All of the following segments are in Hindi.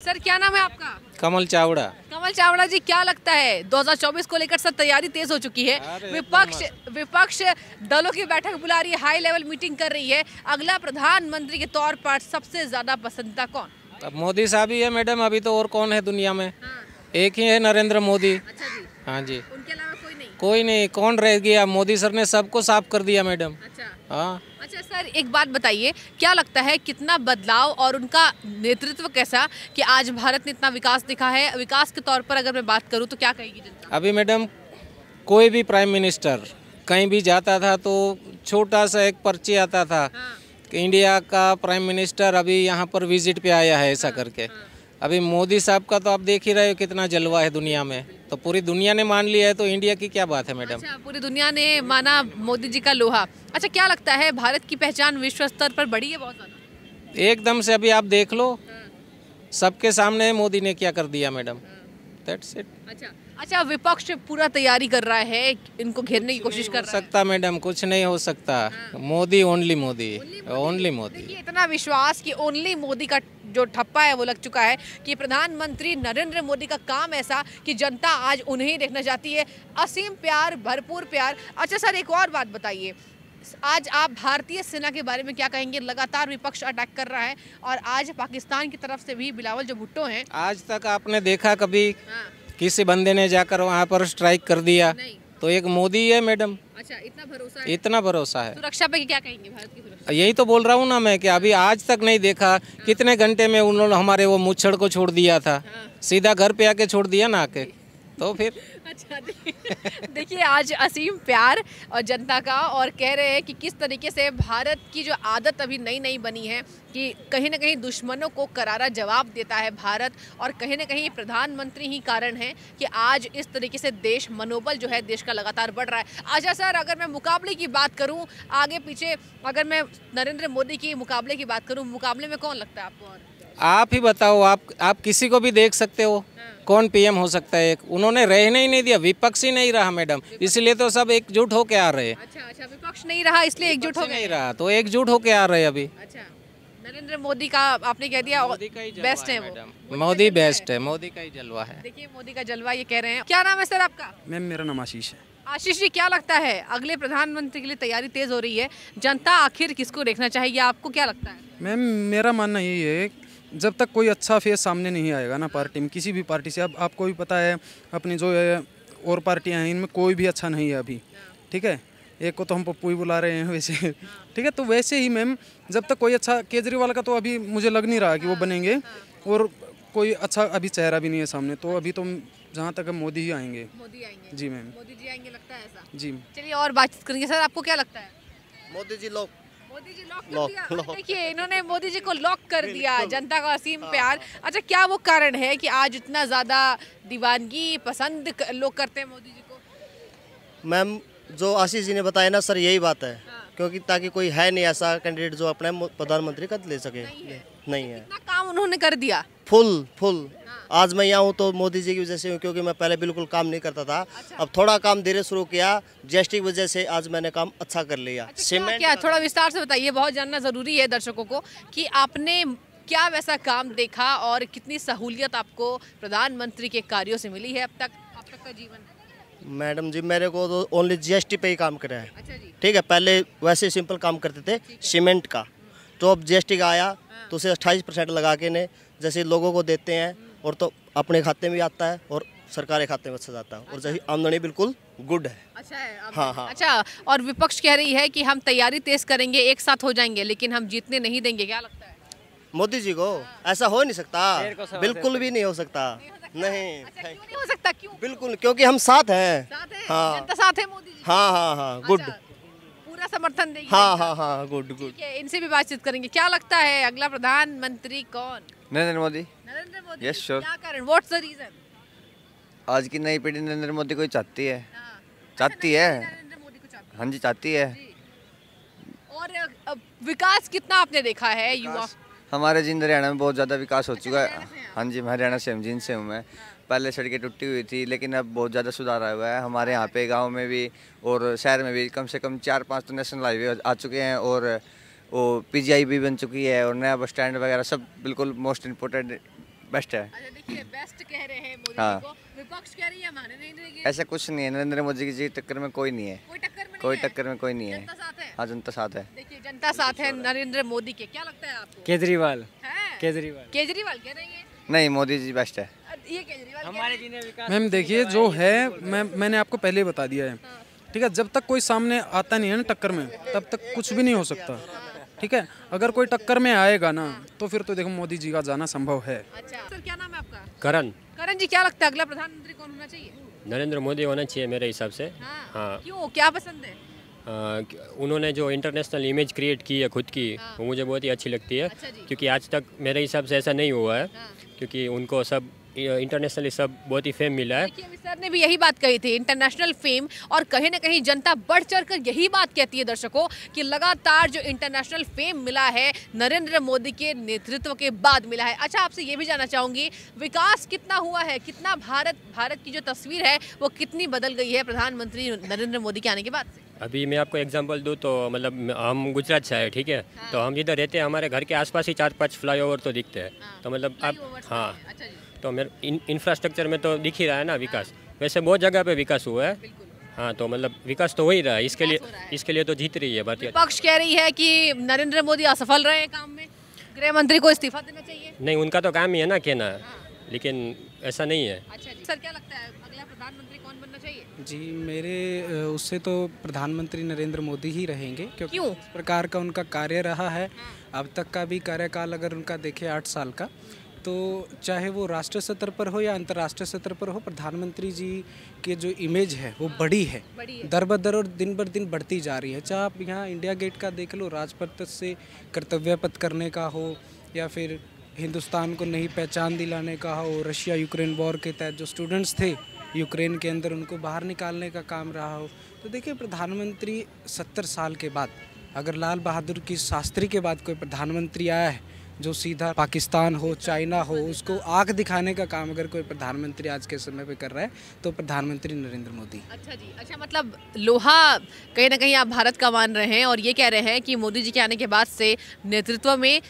सर क्या नाम है आपका? कमल चावड़ा। कमल चावड़ा जी, क्या लगता है 2024 को लेकर सब तैयारी तेज हो चुकी है। विपक्ष दलों की बैठक बुला रही है, हाई लेवल मीटिंग कर रही है। अगला प्रधानमंत्री के तौर पर सबसे ज्यादा पसंदीदा कौन? अब मोदी साहब ही है मैडम, अभी तो और कौन है दुनिया में? हाँ। एक ही है, नरेंद्र मोदी। अच्छा जी। हाँ जी, उनके अलावा कोई नहीं? कोई नहीं। कौन रह गया? मोदी सर ने सबको साफ कर दिया मैडम। अच्छा। हाँ। अच्छा सर, एक बात बताइए, क्या लगता है कितना बदलाव और उनका नेतृत्व कैसा कि आज भारत ने इतना विकास दिखा है? विकास के तौर पर अगर मैं बात करूं तो क्या कहेगी जनता? अभी मैडम कोई भी प्राइम मिनिस्टर कहीं भी जाता था तो छोटा सा एक पर्ची आता था हाँ। कि इंडिया का प्राइम मिनिस्टर अभी यहाँ पर विजिट पे आया है, ऐसा करके। अभी मोदी साहब का तो आप देख ही रहे हो कितना जलवा है दुनिया में, तो पूरी दुनिया ने मान लिया है, तो इंडिया की क्या बात है मैडम। अच्छा, पूरी दुनिया ने माना मोदी जी का लोहा। अच्छा, क्या लगता है भारत की पहचान विश्व स्तर पर बढ़ी है बहुत ज्यादा? एकदम से अभी आप देख लो, सबके सामने मोदी ने क्या कर दिया मैडम। That's it. अच्छा, विपक्ष पूरा तैयारी कर रहा है, इनको घेरने की कोशिश कर हो रहा है। सकता मैडम, कुछ नहीं हो सकता। Modi, only Modi, only Modi. देखिए, इतना विश्वास कि ओनली मोदी का जो ठप्पा है वो लग चुका है कि प्रधानमंत्री नरेंद्र मोदी का काम ऐसा कि जनता आज उन्हें ही देखना चाहती है। असीम प्यार, भरपूर प्यार। अच्छा सर, एक और बात बताइए, आज आप भारतीय सेना के बारे में क्या कहेंगे? लगातार विपक्ष अटैक कर रहा है और आज पाकिस्तान की तरफ से भी बिलावल जो भुट्टो हैं। आज तक आपने देखा कभी हाँ। किसी बंदे ने जाकर वहाँ पर स्ट्राइक कर दिया? नहीं। तो एक मोदी है मैडम। अच्छा, इतना भरोसा है? इतना भरोसा है। सुरक्षा पे क्या कहेंगे, भारत की सुरक्षा? यही तो बोल रहा हूँ ना मैं कि अभी आज तक नहीं देखा कितने घंटे में उन्होंने हमारे वो मुच्छड़ को छोड़ दिया था। सीधा घर पे आके छोड़ दिया ना आके, तो फिर अच्छा, देखिए आज असीम प्यार और जनता का, और कह रहे हैं कि किस तरीके से भारत की जो आदत अभी नई नई बनी है कि कहीं ना कहीं दुश्मनों को करारा जवाब देता है भारत, और कहीं ना कहीं प्रधानमंत्री ही कारण है कि आज इस तरीके से देश मनोबल जो है देश का लगातार बढ़ रहा है। अच्छा सर, अगर मैं मुकाबले की बात करूं आगे पीछे, अगर मैं नरेंद्र मोदी की मुकाबले की बात करूं, मुकाबले में कौन लगता है आपको? और आप ही बताओ, आप किसी को भी देख सकते हो कौन पीएम हो सकता है? एक उन्होंने रहने ही नहीं दिया, विपक्ष ही नहीं रहा मैडम, इसलिए तो सब एकजुट होके आ रहे हैं। अच्छा, विपक्ष नहीं रहा इसलिए एकजुट हो गए। नहीं रहा तो एकजुट होके आ रहे हैं अभी। अच्छा, नरेंद्र मोदी का आपने कह दिया बेस्ट है वो। मोदी बेस्ट है, मोदी का ही जलवा है। देखिए, मोदी का जलवा ये कह रहे हैं। क्या नाम है सर आपका? मैम मेरा नाम आशीष है। आशीष जी, क्या लगता है अगले प्रधानमंत्री के लिए तैयारी तेज हो रही है, जनता आखिर किसको देखना चाहेगी? आपको क्या लगता है? मैम मेरा मानना यही है, जब तक कोई अच्छा फेस सामने नहीं आएगा ना पार्टी में, किसी भी पार्टी से, अब आपको भी पता है अपनी जो है और पार्टियां हैं इनमें कोई भी अच्छा नहीं है अभी, ठीक है। एक को तो हम पप्पू ही बुला रहे हैं वैसे, ठीक है। तो वैसे ही मैम जब तक कोई अच्छा, केजरीवाल का तो अभी मुझे लग नहीं रहा कि वो बनेंगे, और कोई अच्छा अभी चेहरा भी नहीं है सामने, तो अभी तो जहाँ तक मोदी ही आएंगे। मोदी आएंगे? जी मैम, मोदी जी आएंगे लगता है ऐसा? जी। चलिए और बातचीत करेंगे। सर आपको क्या लगता है? मोदी जी लोग मोदी जी लॉक कर दिया। देखिए, इन्होंने मोदी जी को लॉक कर दिया, जनता का असीम प्यार। अच्छा, क्या वो कारण है कि आज इतना ज्यादा दीवानगी पसंद लोग करते हैं मोदी जी को? मैम जो आशीष जी ने बताया ना सर, यही बात है। क्योंकि ताकि कोई है नहीं ऐसा कैंडिडेट जो अपने प्रधानमंत्री का ले सके। नहीं है। इतना काम उन्होंने कर दिया फुल। आज मैं यहाँ हूँ तो मोदी जी की वजह से हूँ, क्योंकि मैं पहले बिल्कुल काम नहीं करता था। अब थोड़ा काम धीरे शुरू किया, जीएसटी की वजह से आज मैंने काम अच्छा कर लिया। सीमेंट क्या, थोड़ा विस्तार से बताइए, बहुत जानना जरूरी है दर्शकों को कि आपने क्या वैसा काम देखा और कितनी सहूलियत आपको प्रधानमंत्री के कार्यों से मिली है अब तक का जीवन? मैडम जी, मेरे को तो ओनली जीएसटी पे ही काम करा है। अच्छा जी। ठीक है, पहले वैसे सिंपल काम करते थे सीमेंट का, तो अब जीएसटी का आया तो उसे 28% लगा के ने जैसे लोगों को देते हैं, और तो अपने खाते में भी आता है और सरकारी खाते में अच्छा जाता है, और जैसे आमदनी बिल्कुल गुड है। अच्छा है। हाँ। अच्छा, और विपक्ष कह रही है कि हम तैयारी तेज करेंगे, एक साथ हो जाएंगे, लेकिन हम जीतने नहीं देंगे। क्या लगता है मोदी जी को? ऐसा हो नहीं सकता, बिल्कुल भी नहीं हो सकता। नहीं। अच्छा, क्यों नहीं हो सकता? क्यों? बिल्कुल, क्योंकि हम साथ हैं। साथ है? हाँ। जनता साथ है मोदी जी? हाँ, गुड। अच्छा, पूरा समर्थन देगी? हाँ, गुड। ठीक है, इनसे भी बातचीत करेंगे। क्या लगता है अगला प्रधानमंत्री कौन? नरेंद्र मोदी। नरेंद्र मोदी? Yes, sure. क्या कारण? What's the reason? आज की नई पीढ़ी नरेंद्र मोदी को ही चाहती है। हाँ। चाहती अच्छा, है। नरेंद्र मोदी को चाहती है। हाँ जी, चाहती है। जी। और विकास कितना आपने देखा है युवा? हमारे जिंद हरियाणा में बहुत ज़्यादा विकास हो चुका हरियाणा है। से हैं आप? हाँ जी, मैं हरियाणा से जिन से हूँ मैं। पहले सड़कें टूटी हुई थी, लेकिन अब बहुत ज़्यादा सुधार आया हुआ है हमारे यहाँ पे, गांव में भी और शहर में भी। कम से कम 4-5 तो नेशनल हाईवे आ चुके हैं, और वो पीजीआई भी बन चुकी है, और नया बस स्टैंड वगैरह सब बिल्कुल मोस्ट इम्पोर्टेंट बेस्ट है। अच्छा देखिए, बेस्ट कह रहे हैं मोदी हाँ। जी को, विपक्ष कह रही है माने नहीं देगी। ऐसा कुछ नहीं है, नरेंद्र मोदी जी की टक्कर में कोई नहीं है, कोई टक्कर में नहीं कोई है? टक्कर में कोई नहीं है। जनता साथ है। हाँ, जनता साथ है। देखिए, जनता साथ है नरेंद्र मोदी के। क्या लगता है आपको? केजरीवाल है? केजरीवाल कह रही है। नहीं, मोदी जी बेस्ट है। ये केजरीवाल हमारे जी ने विकास मैम देखिए जो है, मैंने आपको पहले बता दिया है, ठीक है। जब तक कोई सामने आता नहीं है ना टक्कर में, तब तक कुछ भी नहीं हो सकता, ठीक है। अगर कोई टक्कर में आएगा ना, तो फिर तो देखो मोदी जी का जाना संभव है। अच्छा सर, क्या नाम है आपका? करण करण जी, क्या लगता है अगला प्रधानमंत्री कौन होना चाहिए? नरेंद्र मोदी होना चाहिए मेरे हिसाब से। हाँ। क्यों, क्या पसंद है? उन्होंने जो इंटरनेशनल इमेज क्रिएट की है खुद की, वो मुझे बहुत ही अच्छी लगती है। अच्छा जी। क्योंकि आज तक मेरे हिसाब से ऐसा नहीं हुआ है, हाँ। क्योंकि उनको सब इंटरनेशनली सब बहुत ही फेम मिला है। देखिए, अभी सर ने भी यही बात कही थी, इंटरनेशनल फेम, और कहीं ना कहीं जनता बढ़ चढ़कर यही बात कहती है दर्शकों कि लगातार जो इंटरनेशनल फेम मिला है नरेंद्र मोदी के नेतृत्व के बाद मिला है। अच्छा, आपसे ये भी जानना चाहूंगी, विकास कितना हुआ है, कितना भारत की जो तस्वीर है वो कितनी बदल गई है प्रधानमंत्री नरेंद्र मोदी के आने के बाद से? अभी मैं आपको एग्जांपल दूँ तो मतलब हम गुजरात से आए, ठीक है। हाँ। तो हम जिधर रहते हैं हमारे घर के आसपास ही 4-5 फ्लाईओवर तो दिखते हैं। हाँ। तो मतलब अब फ्लाईओवर्स हाँ, हैं। अच्छा जी। तो मेरे इंफ्रास्ट्रक्चर में तो दिख ही रहा है ना विकास। वैसे बहुत जगह पे विकास हुआ है। बिल्कुल। हाँ, तो मतलब विकास तो हो ही रहा है। विकास हो रहा है। इसके लिए तो जीत रही है भारतीय। विपक्ष कह रही है कि नरेंद्र मोदी असफल रहे हैं काम में, गृह मंत्री को इस्तीफा देना चाहिए। नहीं, उनका तो काम ही है ना कहना, हाँ। लेकिन ऐसा नहीं है। अच्छा जी। सर, क्या लगता है अगला प्रधानमंत्री कौन बनना चाहिए? जी मेरे उससे तो प्रधानमंत्री नरेंद्र मोदी ही रहेंगे, क्योंकि क्यों? इस प्रकार का उनका कार्य रहा है। अब तक का भी कार्यकाल अगर उनका देखें 8 साल का, तो चाहे वो राष्ट्रीय स्तर पर हो या अंतर्राष्ट्रीय स्तर पर हो, प्रधानमंत्री जी के जो इमेज है वो बड़ी है, दर बदर और दिन बर दिन बढ़ती जा रही है। चाहे आप यहाँ इंडिया गेट का देख लो, राजपथ से कर्तव्य पथ करने का हो, या फिर हिंदुस्तान को नई पहचान दिलाने का हो, रशिया यूक्रेन वॉर के तहत जो स्टूडेंट्स थे यूक्रेन के अंदर उनको बाहर निकालने का काम रहा हो। तो देखिए, प्रधानमंत्री 70 साल के बाद, अगर लाल बहादुर की शास्त्री के बाद कोई प्रधानमंत्री आया है जो सीधा पाकिस्तान हो, चाइना हो, उसको आंख दिखाने का काम अगर कोई प्रधानमंत्री आज के समय पे कर रहा है, तो प्रधानमंत्री नरेंद्र मोदी। अच्छा जी। अच्छा, मतलब लोहा कहीं ना कहीं आप भारत का मान रहे हैं और ये कह रहे हैं कि मोदी जी के आने के बाद से नेतृत्व में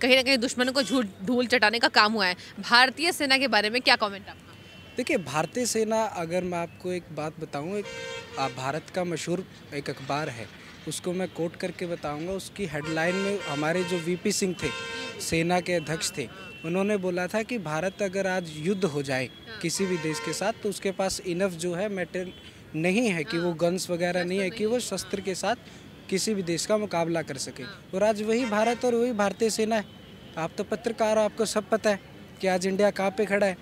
कहीं ना कहीं दुश्मनों को धूल चटाने का काम हुआ है। भारतीय सेना के बारे में क्या कमेंट आपका? देखिए, भारतीय सेना, अगर मैं आपको एक बात बताऊं, एक भारत का मशहूर एक अखबार है, उसको मैं कोट करके बताऊंगा। उसकी हेडलाइन में हमारे जो वीपी सिंह थे, सेना के अध्यक्ष थे, उन्होंने बोला था कि भारत अगर आज युद्ध हो जाए किसी भी देश के साथ, तो उसके पास इनफ जो है मेटेरियल नहीं है कि वो गन्स वगैरह नहीं है कि वो शस्त्र के साथ किसी भी देश का मुकाबला कर सके। और आज वही भारत और वही भारतीय सेना है। आप तो पत्रकार हो, आपको सब पता है कि आज इंडिया कहाँ पे खड़ा है।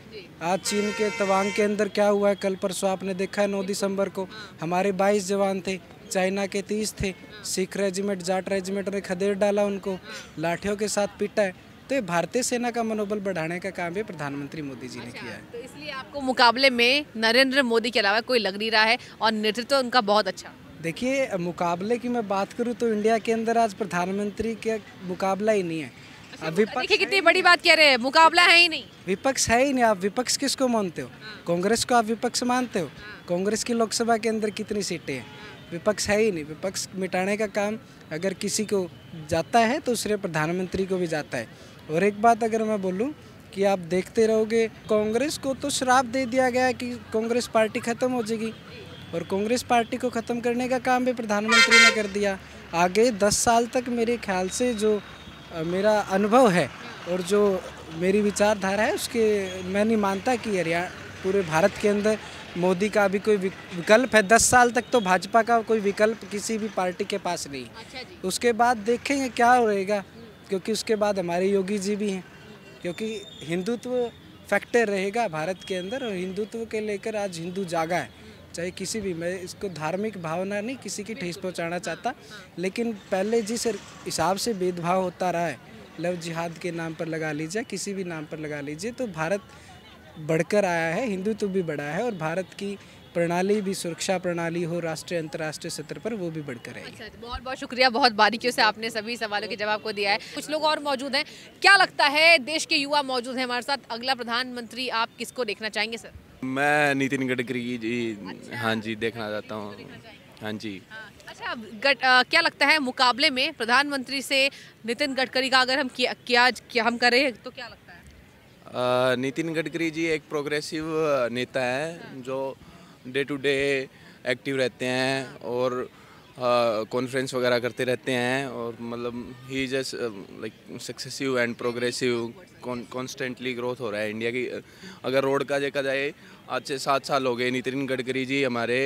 आज चीन के तवांग के अंदर क्या हुआ है, कल परसों आपने देखा है, 9 दिसंबर को हमारे 22 जवान थे, चाइना के 30 थे, सिख रेजिमेंट, जाट रेजिमेंट ने खदेड़ डाला, उनको लाठियों के साथ पीटा है। तो ये भारतीय सेना का मनोबल बढ़ाने का काम भी प्रधानमंत्री मोदी जी ने किया है। तो इसलिए आपको मुकाबले में नरेंद्र मोदी के अलावा कोई लग नहीं रहा है और नेतृत्व उनका बहुत अच्छा। देखिए, मुकाबले की मैं बात करूँ तो इंडिया के अंदर आज प्रधानमंत्री का मुकाबला ही नहीं है। अब देखिए, कितनी बड़ी बात कह रहे हैं, मुकाबला है ही नहीं, विपक्ष है ही नहीं। आप विपक्ष किसको मानते हो? कांग्रेस को आप विपक्ष मानते हो? कांग्रेस की लोकसभा के अंदर कितनी सीटें हैं? विपक्ष है ही नहीं। विपक्ष मिटाने का काम अगर किसी को जाता है तो उससे प्रधानमंत्री को भी जाता है। और एक बात अगर मैं बोलूं कि आप देखते रहोगे, कांग्रेस को तो श्राप दे दिया गया कि कांग्रेस पार्टी खत्म हो जाएगी, और कांग्रेस पार्टी को ख़त्म करने का काम भी प्रधानमंत्री ने कर दिया। आगे 10 साल तक मेरे ख्याल से जो मेरा अनुभव है और जो मेरी विचारधारा है, उसके मैं नहीं मानता कि हरियाणा पूरे भारत के अंदर मोदी का भी कोई विकल्प है। 10 साल तक तो भाजपा का कोई विकल्प किसी भी पार्टी के पास नहीं। अच्छा जी। उसके बाद देखेंगे क्या रहेगा, क्योंकि उसके बाद हमारे योगी जी भी हैं, क्योंकि हिंदुत्व फैक्टर रहेगा भारत के अंदर, और हिंदुत्व के लेकर आज हिंदू जागा है। चाहे किसी भी, मैं इसको धार्मिक भावना नहीं किसी की ठेस पहुंचाना चाहता, लेकिन पहले जिस हिसाब से भेदभाव होता रहा है, लव जिहाद के नाम पर लगा लीजिए, किसी भी नाम पर लगा लीजिए, तो भारत बढ़कर आया है, हिंदुत्व भी बढ़ा है, और भारत की प्रणाली भी, सुरक्षा प्रणाली हो राष्ट्रीय अंतर्राष्ट्रीय स्तर पर, वो भी बढ़कर है। अच्छा, बहुत बहुत शुक्रिया, बहुत बारीकियों से आपने सभी सवालों के जवाब को दिया है। कुछ लोग और मौजूद हैं, क्या लगता है, देश के युवा मौजूद हैं हमारे साथ, अगला प्रधानमंत्री आप किसको देखना चाहेंगे सर? मैं नितिन गडकरी जी। अच्छा, हाँ जी, देखना चाहता हूँ। हाँ जी। अच्छा, क्या लगता है मुकाबले में प्रधानमंत्री से नितिन गडकरी का अगर हम हम करें तो क्या लगता है? नितिन गडकरी जी एक प्रोग्रेसिव नेता है जो डे टू डे एक्टिव रहते हैं और कॉन्फ्रेंस वगैरह करते रहते हैं और मतलब ही just like successive and progressive constantly growth हो रहा है इंडिया की। अगर रोड का देखा जाए आज से 7 साल हो गए नितिन गडकरी जी हमारे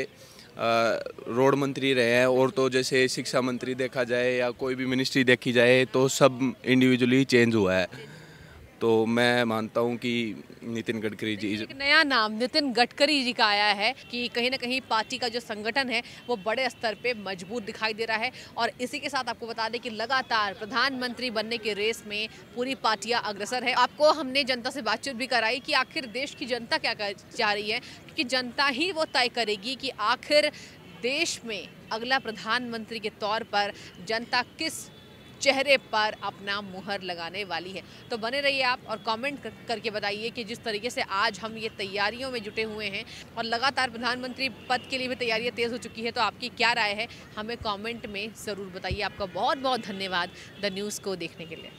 रोड मंत्री रहे हैं और तो जैसे शिक्षा मंत्री देखा जाए या कोई भी मिनिस्ट्री देखी जाए तो सब इंडिविजुअली चेंज हुआ है। तो मैं मानता हूं कि नितिन गडकरी जी एक नया नाम नितिन गडकरी जी का आया है कि कहीं ना कहीं पार्टी का जो संगठन है वो बड़े स्तर पे मजबूत दिखाई दे रहा है। और इसी के साथ आपको बता दें कि लगातार प्रधानमंत्री बनने के रेस में पूरी पार्टियां अग्रसर है। आपको हमने जनता से बातचीत भी कराई कि आखिर देश की जनता क्या चाह रही है, क्योंकि जनता ही वो तय करेगी कि आखिर देश में अगला प्रधानमंत्री के तौर पर जनता किस चेहरे पर अपना मुहर लगाने वाली है। तो बने रहिए आप और कमेंट करके बताइए कि जिस तरीके से आज हम ये तैयारियों में जुटे हुए हैं और लगातार प्रधानमंत्री पद के लिए भी तैयारियां तेज़ हो चुकी है, तो आपकी क्या राय है हमें कमेंट में ज़रूर बताइए। आपका बहुत बहुत धन्यवाद द न्यूज़ को देखने के लिए।